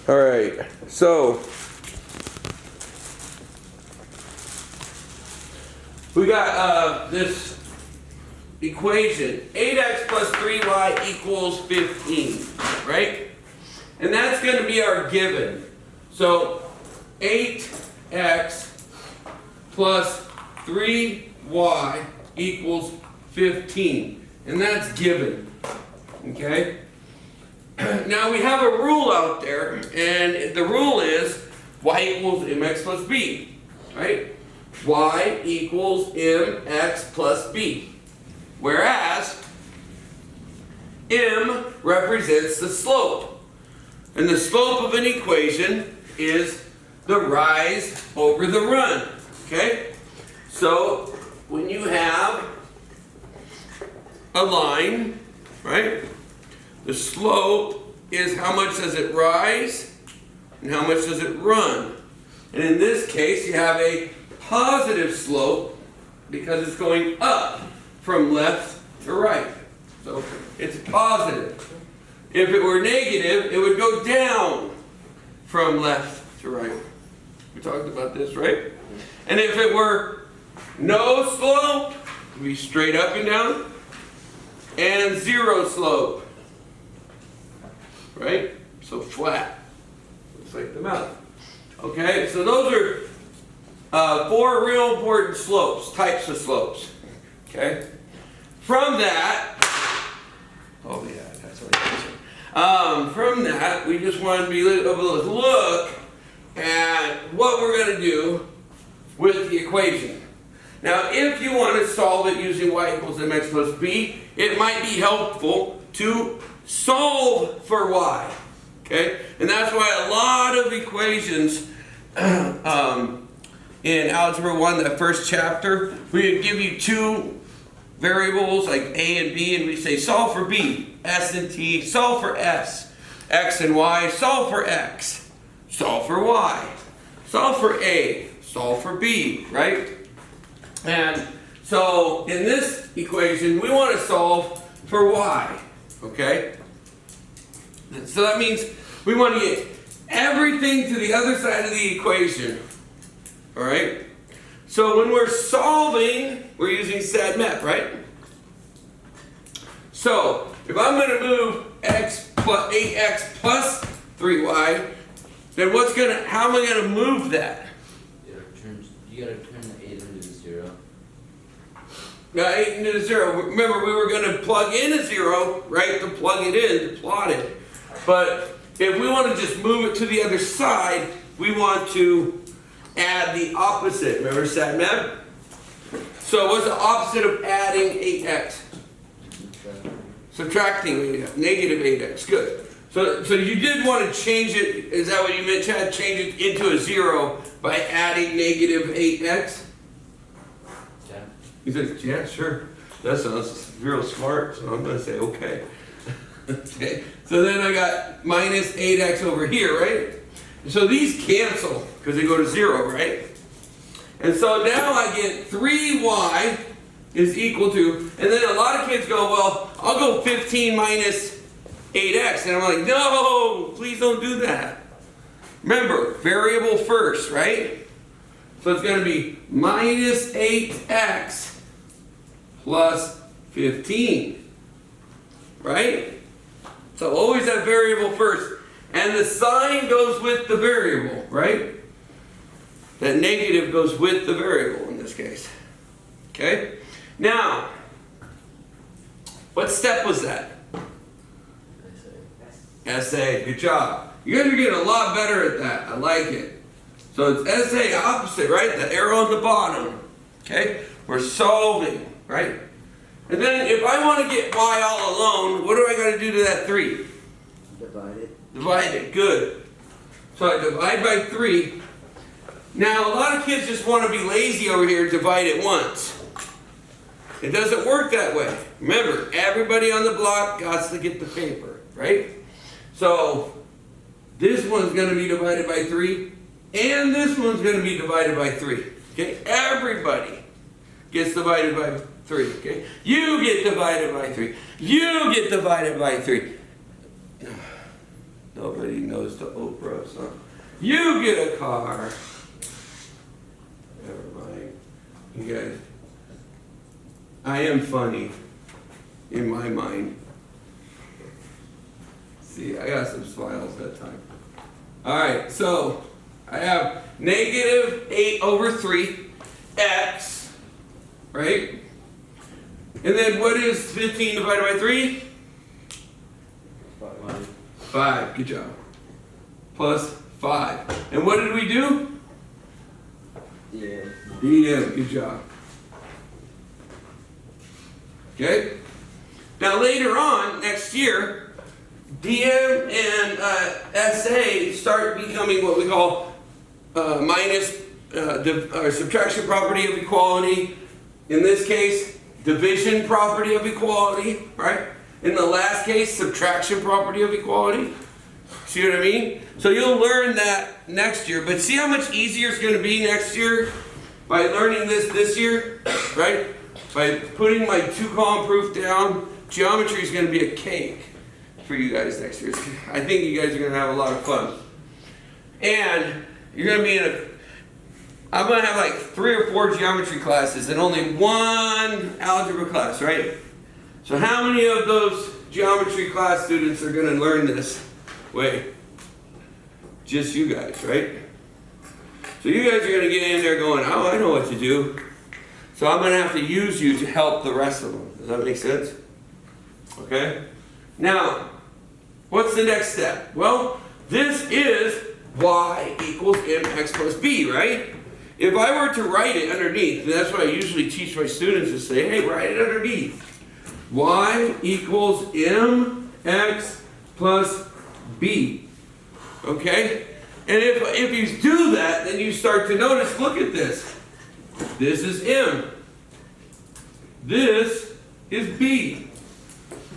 All right, so we got this equation, 8x plus 3y equals 15, right? And that's going to be our given. So 8x plus 3y equals 15. And that's given. Okay? Now we have a rule out there, and the rule is y equals mx plus b. Right? Y equals mx plus b. Whereas m represents the slope. And the slope of an equation is the rise over the run. Okay? So when you have a line, right? The slope is how much does it rise and how much does it run. And in this case, you have a positive slope because it's going up from left to right. So it's positive. If it were negative, it would go down from left to right. We talked about this, right? And if it were no slope, it would be straight up and down, and zero slope. Right? So flat. Looks like the mountain. Okay, so those are 4 real important slopes, types of slopes. Okay? From that, oh yeah, that's what I said. From that, we just want to be able to look at what we're going to do with the equation. Now, if you want to solve it using y equals mx plus b, it might be helpful to solve for y. Okay? And that's why a lot of equations in Algebra 1, that first chapter, we would give you 2 variables like a and b, and we say solve for b, s and t, solve for s, x and y, solve for x, solve for y, solve for a, solve for b, right? And so in this equation, we want to solve for y, okay? So that means we want to get everything to the other side of the equation, all right? So when we're solving, we're using SADMAP, right? So if I'm going to move x plus 8x plus 3y, then how am I going to move that? You got to turn the 8 into 0. Now 8 into 0. Remember, we were going to plug in a 0, right? To plug it in, to plot it. But if we want to just move it to the other side, we want to add the opposite. Remember SADMAP? So what's the opposite of adding 8x? Subtracting 8x. Negative 8x. Good. So you did want to change it. Is that what you meant, Chad? Change it into a 0 by adding negative 8x? Yeah. You said, yeah, sure. That sounds real smart, so I'm going to say okay. Okay. So then I got minus 8x over here, right? So these cancel because they go to 0, right? And so now I get 3y is equal to, and then a lot of kids go, well, I'll go 15 minus 8x. And I'm like, no, please don't do that. Remember, variable first, right? So it's going to be minus 8x plus 15, right? So always that variable first. And the sign goes with the variable, right? That negative goes with the variable in this case. Okay? Now, what step was that? SA. Good job. You guys are getting a lot better at that. I like it. So it's SA opposite, right? The arrow on the bottom. Okay? We're solving, right? And then if I want to get y all alone, what do I got to do to that 3? Divide it. Divide it. Good. So I divide by 3. Now, a lot of kids just want to be lazy over here and divide it once. It doesn't work that way. Remember, everybody on the block got to get the paper, right? So this one's going to be divided by 3, and this one's going to be divided by 3. Okay? Everybody gets divided by 3. Okay? You get divided by 3. You get divided by 3. Nobody knows the Oprah song. You get a car. Never mind. You guys. I am funny. In my mind. See, I got some smiles that time. Alright, so I have negative 8 over 3 x, right? And then what is 15 divided by 3? 5, good job. Plus 5. And what did we do? DM, good job. Okay? Now later on, next year, DM and SA start becoming what we call subtraction property of equality. In this case, division property of equality, right? In the last case, subtraction property of equality. See what I mean? So you'll learn that next year. But see how much easier it's going to be next year by learning this year, right? By putting my 2-column proof down, geometry is going to be a cake for you guys next year. I think you guys are going to have a lot of fun. And you're going to be I'm going to have like 3 or 4 geometry classes and only 1 algebra class, right? So how many of those geometry class students are going to learn this way? Just you guys, right? So you guys are going to get in there going, oh, I know what to do. So I'm going to have to use you to help the rest of them. Does that make sense? Okay? Now, what's the next step? Well, this is y equals mx plus b, right? If I were to write it underneath, and that's what I usually teach my students is say, hey, write it underneath. Y equals mx plus b. Okay? And if you do that, then you start to notice, look at this. This is m. This is b.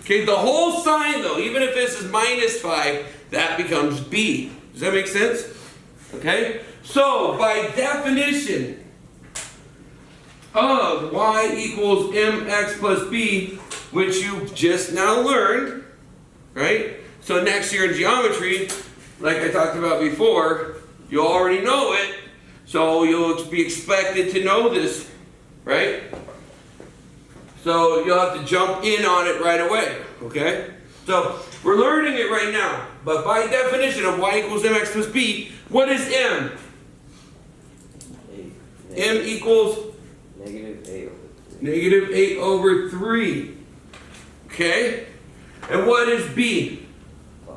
Okay, the whole sign though, even if this is minus 5, that becomes b. Does that make sense? Okay? So, by definition of y equals mx plus b, which you just now learned, right? So next year in geometry, like I talked about before, you already know it, so you'll be expected to know this, right? So you'll have to jump in on it right away, okay? So we're learning it right now, but by definition of y equals mx plus b, what is m? M equals negative 8 over 3. Okay? And what is b? 5.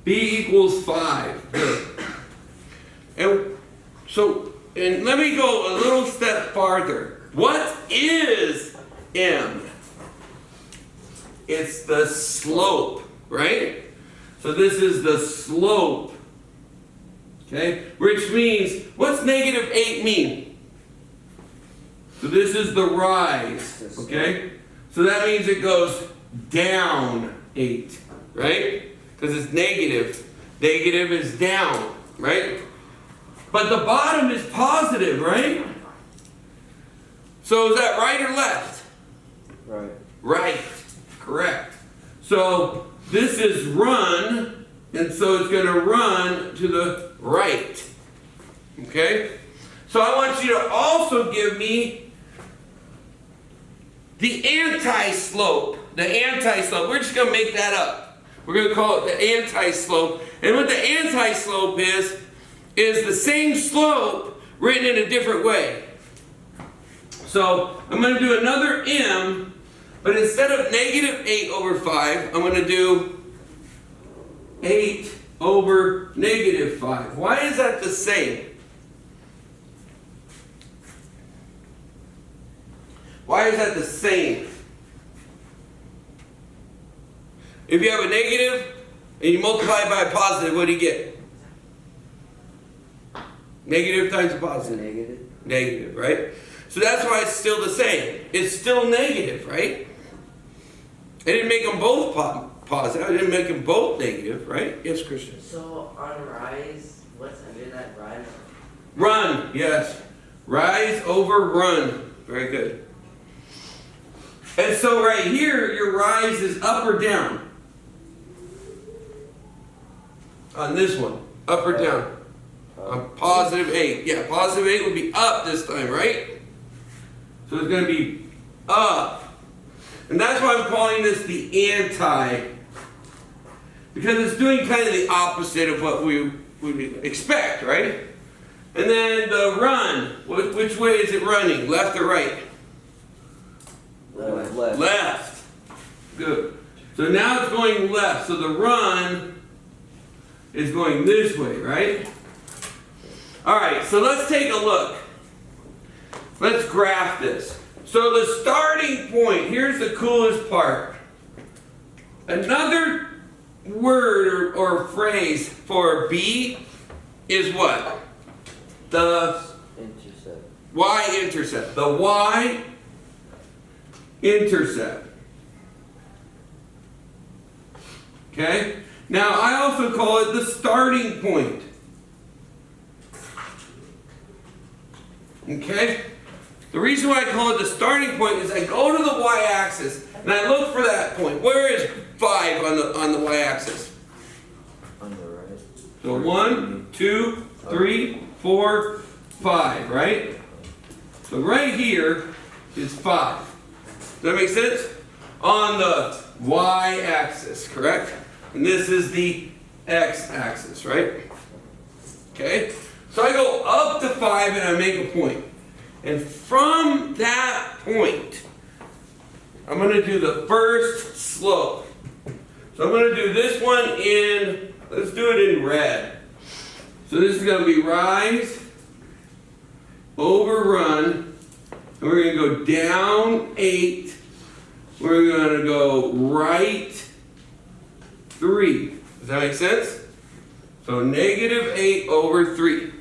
B equals 5. And so, and let me go a little step farther. What is m? It's the slope, right? So this is the slope. Okay? Which means, what's negative 8 mean? So this is the rise. Okay? So that means it goes down 8. Right? Because it's negative. Negative is down. Right? But the bottom is positive, right? So is that right or left? Right. Right. Correct. So this is run, and so it's going to run to the right. Okay? So I want you to also give me the anti-slope. The anti-slope. We're just going to make that up. We're going to call it the anti-slope. And what the anti-slope is the same slope written in a different way. So I'm going to do another m, but instead of negative 8 over 5, I'm going to do 8 over negative 5. Why is that the same? Why is that the same? If you have a negative and you multiply it by a positive, what do you get? Negative times a positive. Negative. Negative, right? So that's why it's still the same. It's still negative, right? I didn't make them both positive. I didn't make them both negative, right? Yes, Christian. So on rise, what's under that rise? Run, yes. Rise over run. Very good. And so right here, your rise is up or down? On this one, up or down? On positive 8. Yeah, positive 8 would be up this time, right? So it's going to be up. And that's why I'm calling this the anti. Because it's doing kind of the opposite of what we would expect, right? And then the run. Which way is it running? Left or right? Left. Left. Good. So now it's going left. So the run is going this way, right? All right, so let's take a look. Let's graph this. So the starting point, here's the coolest part. Another word or phrase for B is what? The Intercept. y-intercept. The y-intercept. Okay? Now I also call it the starting point. Okay? The reason why I call it the starting point is I go to the y-axis and I look for that point. Where is 5 on the y-axis? On the right. So 1, 2, 3, 4, 5, right? So right here is 5. Does that make sense? On the y-axis, correct? And this is the x-axis, right? Okay? So I go up to 5 and I make a point. And from that point, I'm going to do the first slope. So I'm going to do this one in, let's do it in red. So this is going to be rise, overrun, and we're going to go down 8. We're going to go right 3. Does that make sense? So negative 8 over 3.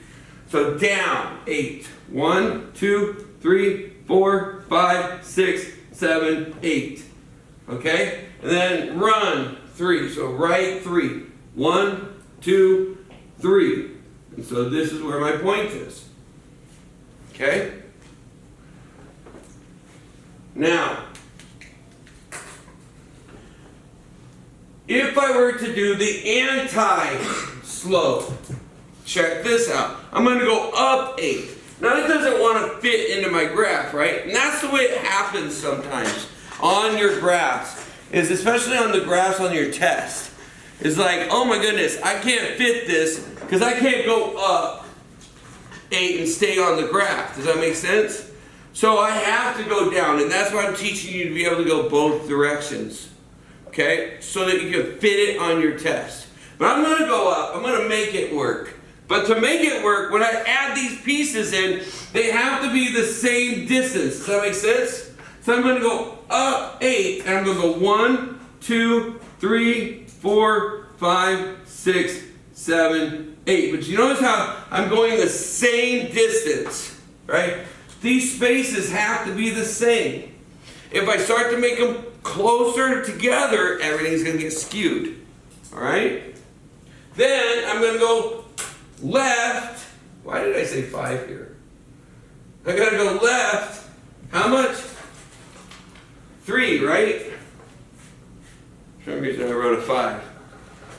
So down 8. 1, 2, 3, 4, 5, 6, 7, 8. Okay? And then run 3. So right 3. 1, 2, 3. And so this is where my point is. Okay? Now, if I were to do the anti-slope, check this out. I'm going to go up 8. Now it doesn't want to fit into my graph, right? And that's the way it happens sometimes on your graphs, is especially on the graphs on your test. It's like, oh my goodness, I can't fit this because I can't go up 8 and stay on the graph. Does that make sense? So I have to go down, and that's why I'm teaching you to be able to go both directions. Okay? So that you can fit it on your test. But I'm going to go up. I'm going to make it work. But to make it work, when I add these pieces in, they have to be the same distance. Does that make sense? So I'm going to go up 8, and I'm going to go 1, 2, 3, 4, 5, 6, 7, 8. But you notice how I'm going the same distance, right? These spaces have to be the same. If I start to make them closer together, everything's going to get skewed. All right? Then I'm going to go left. Why did I say 5 here? I got to go left. How much? 3, right? For some reason I wrote a 5.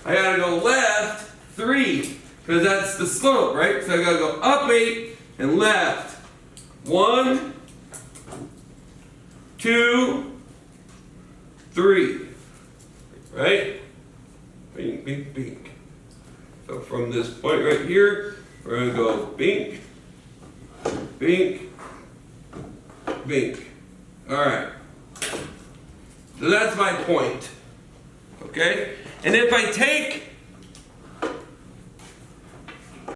I got to go left 3 because that's the slope, right? So I got to go up 8 and left. 1, 2, 3. Right? Bing, bing, bing. So from this point right here, we're going to go bink, bink, bink. All right. So that's my point. Okay? And if I take